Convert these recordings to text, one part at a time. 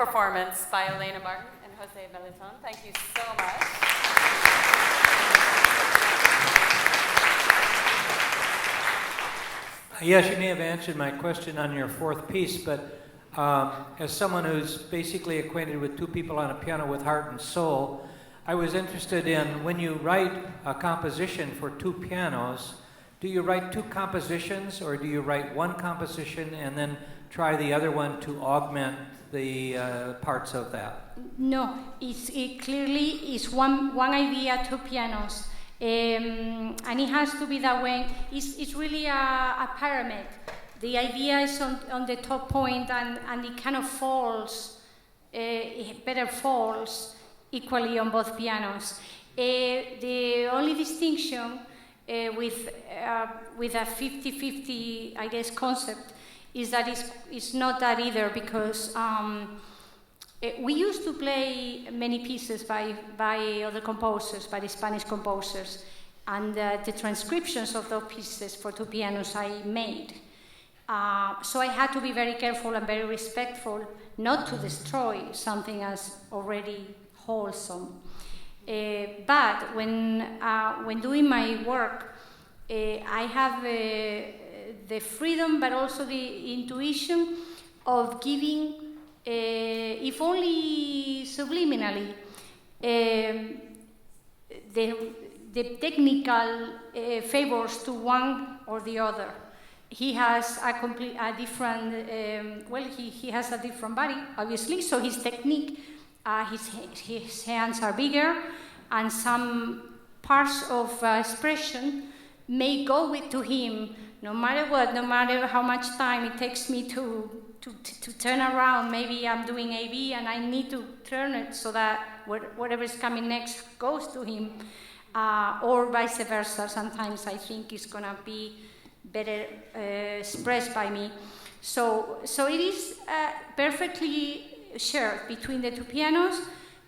performance by Elena Martin and José MELITÓN. Thank you so much. Yes, you may have answered my question on your fourth piece, but as someone who's basically acquainted with two people on a piano with heart and soul, I was interested in, when you write a composition for two pianos, do you write two compositions, or do you write one composition and then try the other one to augment the parts of that? No, it clearly is one idea, two pianos. And it has to be that way. It's really a pyramid. The idea is on the top point, and it kind of falls, it better falls equally on both pianos. The only distinction with a 50-50, I guess, concept is that it's not that either, because we used to play many pieces by other composers, by the Spanish composers, and the transcriptions of those pieces for two pianos I made. So I had to be very careful and very respectful not to destroy something as already wholesome. But when doing my work, I have the freedom, but also the intuition of giving, if only subliminally, the technical favors to one or the other. He has a different, he has a different body, obviously, so his technique, his hands are bigger, and some parts of expression may go to him, no matter what, no matter how much time it takes me to turn around. Maybe I'm doing A-B and I need to turn it so that whatever is coming next goes to him, or vice versa. Sometimes I think it's gonna be better expressed by me. So it is perfectly shared between the two pianos,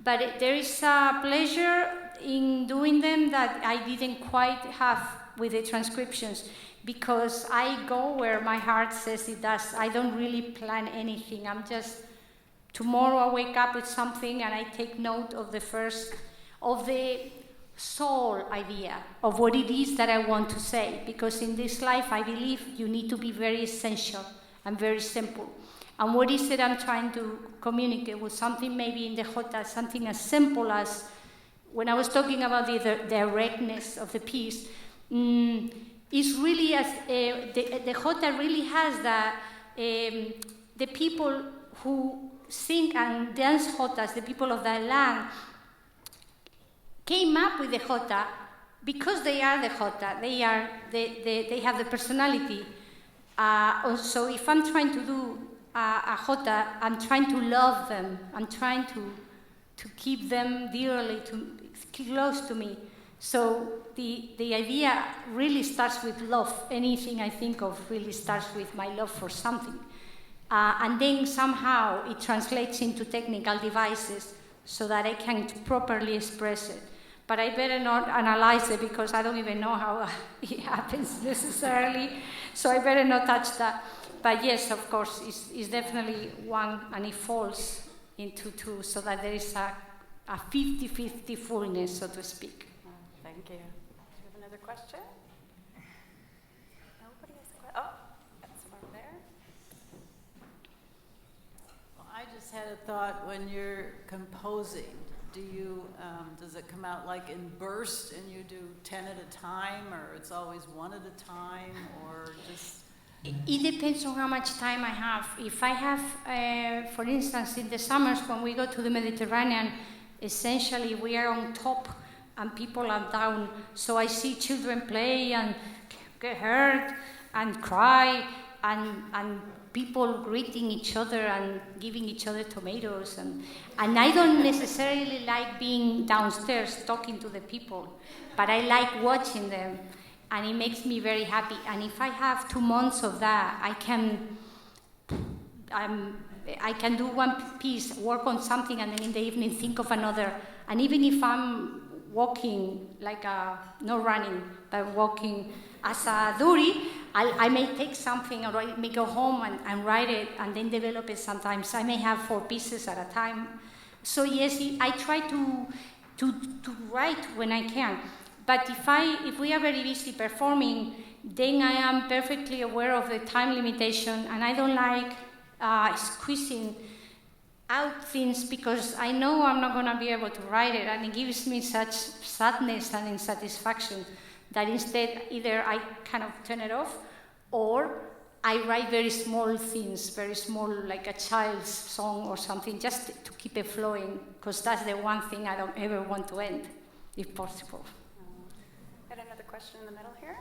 but there is a pleasure in doing them that I didn't quite have with the transcriptions, because I go where my heart says it does. I don't really plan anything. I'm just, tomorrow I wake up with something and I take note of the soul idea of what it is that I want to say, because in this life I believe you need to be very essential and very simple. And what is it I'm trying to communicate with? Something maybe in the jota, something as simple as, when I was talking about the directness of the piece, it's really as the jota really has that the people who sing and dance jotas, the people of that land, came up with the jota because they are the jota. They have the personality. So if I'm trying to do a jota, I'm trying to love them. I'm trying to keep them dearly, close to me. So the idea really starts with love. Anything I think of really starts with my love for something. And then somehow it translates into technical devices so that I can properly express it. But I better not analyze it, because I don't even know how it happens necessarily. So I better not touch that. But yes, of course, it's definitely one, and it falls into two, so that there is a 50-50 fullness, so to speak. Thank you. Do you have another question? Nobody has a question? Oh, that's one there. Well, I just had a thought. When you're composing, does it come out like in bursts and you do 10 at a time, or it's always one at a time, or just? It depends on how much time I have. If I have, for instance, in the summers when we go to the Mediterranean, essentially we are on top and people are down. So I see children play and get hurt and cry, and people greeting each other and giving each other tomatoes. And I don't necessarily like being downstairs talking to the people, but I like watching them, and it makes me very happy. And if I have 2 months of that, I can do one piece, work on something, and then in the evening think of another. And even if I'm walking, not running, but walking as a duri, I may take something, or I may go home and write it, and then develop it sometimes. I may have 4 pieces at a time. So yes, I try to write when I can. But if we are very busy performing, then I am perfectly aware of the time limitation, and I don't like squeezing out things, because I know I'm not going to be able to write it, and it gives me such sadness and insatisfaction that instead either I kind of turn it off, or I write very small things, very small, like a child's song or something, just to keep it flowing, because that's the one thing I don't ever want to end, if possible. Got another question in the middle here.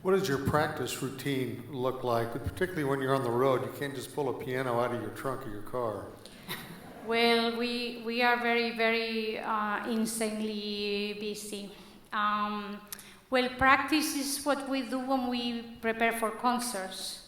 What does your practice routine look like, particularly when you're on the road? You can't just pull a piano out of your trunk of your car. Well, we are very, very insanely busy. Well, practice is what we do when we prepare for concerts.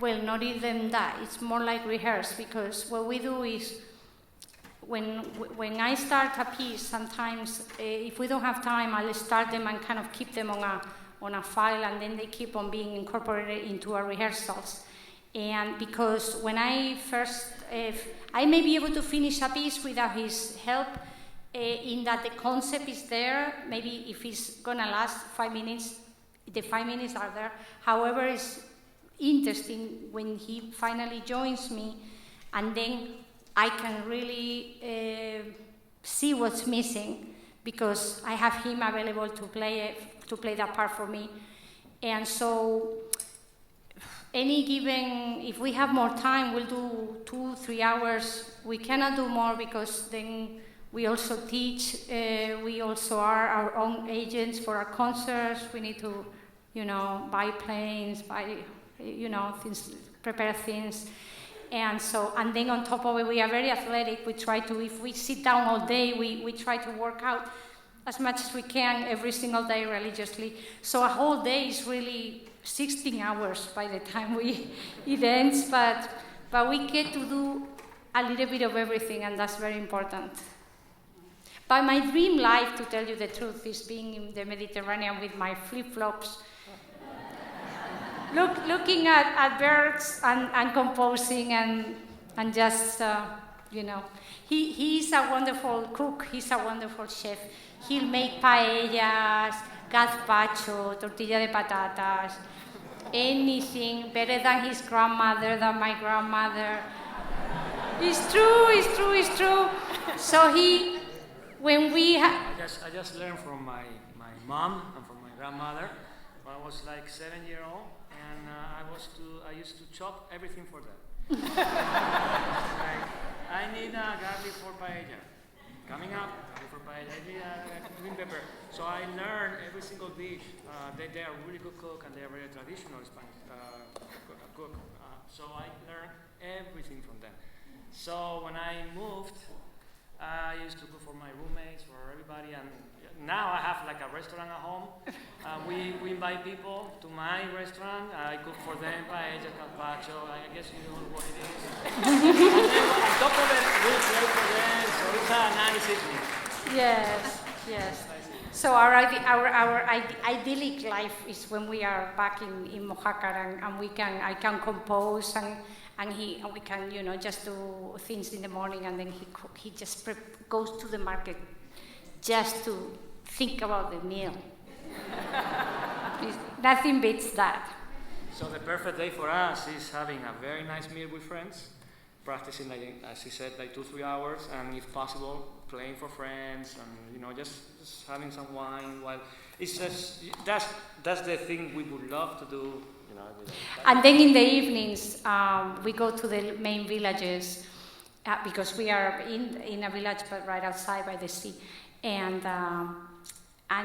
Well, not even that. It's more like rehearse, because what we do is when I start a piece, sometimes if we don't have time, I'll start them and kind of keep them on a file, and then they keep on being incorporated into our rehearsals. And because when I first, I may be able to finish a piece without his help, in that the concept is there. Maybe if it's gonna last 5 minutes, the 5 minutes are there. However, it's interesting when he finally joins me, and then I can really see what's missing, because I have him available to play that part for me. And so if we have more time, we'll do 2-3 hours. We cannot do more, because then we also teach. We also are our own agents for our concerts. We need to, buy planes, things, prepare things. And then on top of it, we are very athletic. We try to, if we sit down all day, we try to work out as much as we can every single day religiously. So a whole day is really 16 hours by the time it ends, but we get to do a little bit of everything, and that's very important. But my dream life, to tell you the truth, is being in the Mediterranean with my flip-flops, looking at birds and composing and just, He's a wonderful cook. He's a wonderful chef. He'll make paellas, gazpacho, tortilla de patatas, anything better than his grandmother, than my grandmother. It's true. So I just learned from my mom and from my grandmother when I was like 7-year-old, and I used to chop everything for them. Like, I need a garlic for paella. Coming up, garlic for paella. I need a green pepper. So I learned every single dish. They are really good cook, and they are very traditional Spanish cook. So I learned everything from them. So when I moved, I used to cook for my roommates, for everybody, and now I have like a restaurant at home. We invite people to my restaurant. I cook for them paella, gazpacho. I guess you know what it is. And then on top of it, we play for them. So it's a nice evening. Yes. So our idyllic life is when we are back in Oaxaca, and I can compose and we can just do things in the morning, and then he just goes to the market just to think about the meal. Nothing beats that. So the perfect day for us is having a very nice meal with friends, practicing, like, as he said, like 2-3 hours, and if possible, playing for friends, and just having some wine. While it's just that's the thing we would love to do. And then in the evenings, we go to the main villages, because we are in a village, but right outside by the sea, and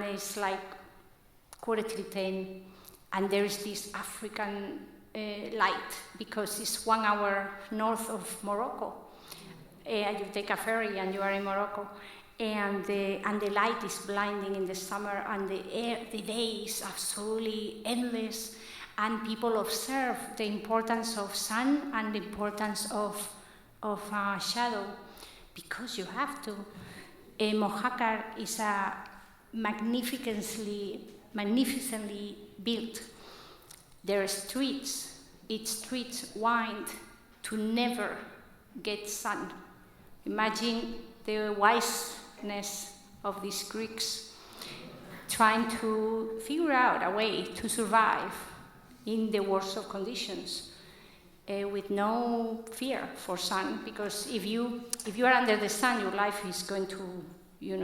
it's like 9:45, and there is this African light, because it's 1 hour north of Morocco. You take a ferry and you are in Morocco, and the light is blinding in the summer, and the day is absolutely endless. And people observe the importance of sun and the importance of shadow, because you have to. Oaxaca is a magnificently built. There are streets, its streets wind to never get sun. Imagine the wiseness of these Greeks trying to figure out a way to survive in the worst of conditions with no fear for sun, because if you are under the sun, your life is going to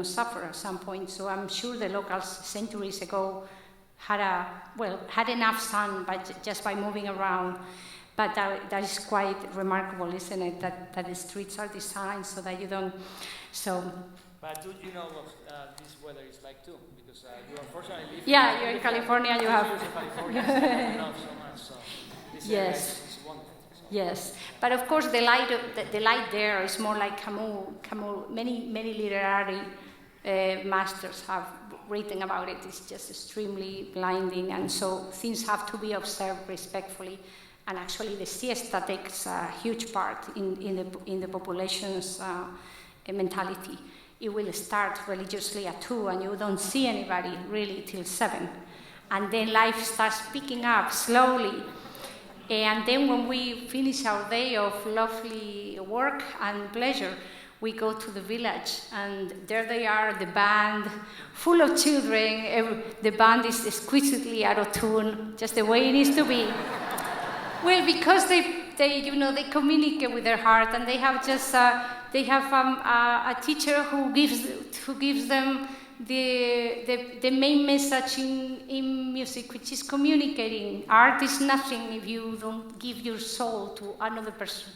suffer at some point. So I'm sure the locals centuries ago had enough sun just by moving around. But that is quite remarkable, isn't it? That the streets are designed so that you don't. But do you know what this weather is like too? Because you unfortunately live. Yeah, you're in California. You have. In California, so you love so much. So this area is wonderful. So. Yes, but of course the light there is more like Camus. Many literary masters have written about it. It's just extremely blinding, and so things have to be observed respectfully. And actually, the siesta takes a huge part in the population's mentality. It will start religiously at 2, and you don't see anybody really till 7, and then life starts picking up slowly. And then when we finish our day of lovely work and pleasure, we go to the village, and there they are, the band, full of children. The band is exquisitely out of tune, just the way it needs to be. Well, because they communicate with their heart, and they have a teacher who gives them the main message in music, which is communicating. Art is nothing if you don't give your soul to another person.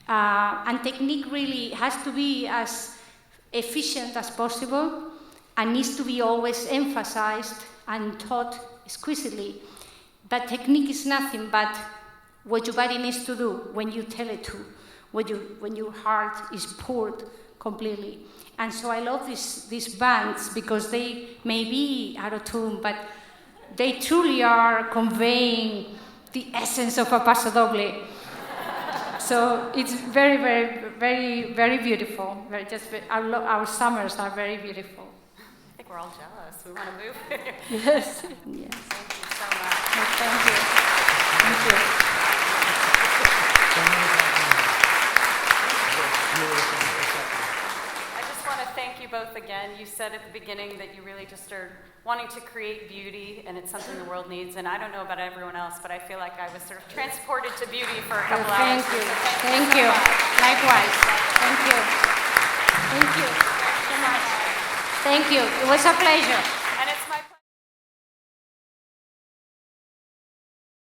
And technique really has to be as efficient as possible, and needs to be always emphasized and taught exquisitely. But technique is nothing but what your body needs to do when you tell it to, when your heart is poured completely. And so I love these bands, because they may be out of tune, but they truly are conveying the essence of a paso doble. So it's very, very, very, very beautiful. Our summers are very beautiful. I think we're all jealous. We want to move. Yes. Yes. Thank you so much. Thank you. Thank you. I just want to thank you both again. You said at the beginning that you really just are wanting to create beauty, and it's something the world needs. And I don't know about everyone else, but I feel like I was sort of transported to beauty for a couple hours. Thank you. So Thank you. Likewise. Thank you. Thank you so much. Thank you. It was a pleasure.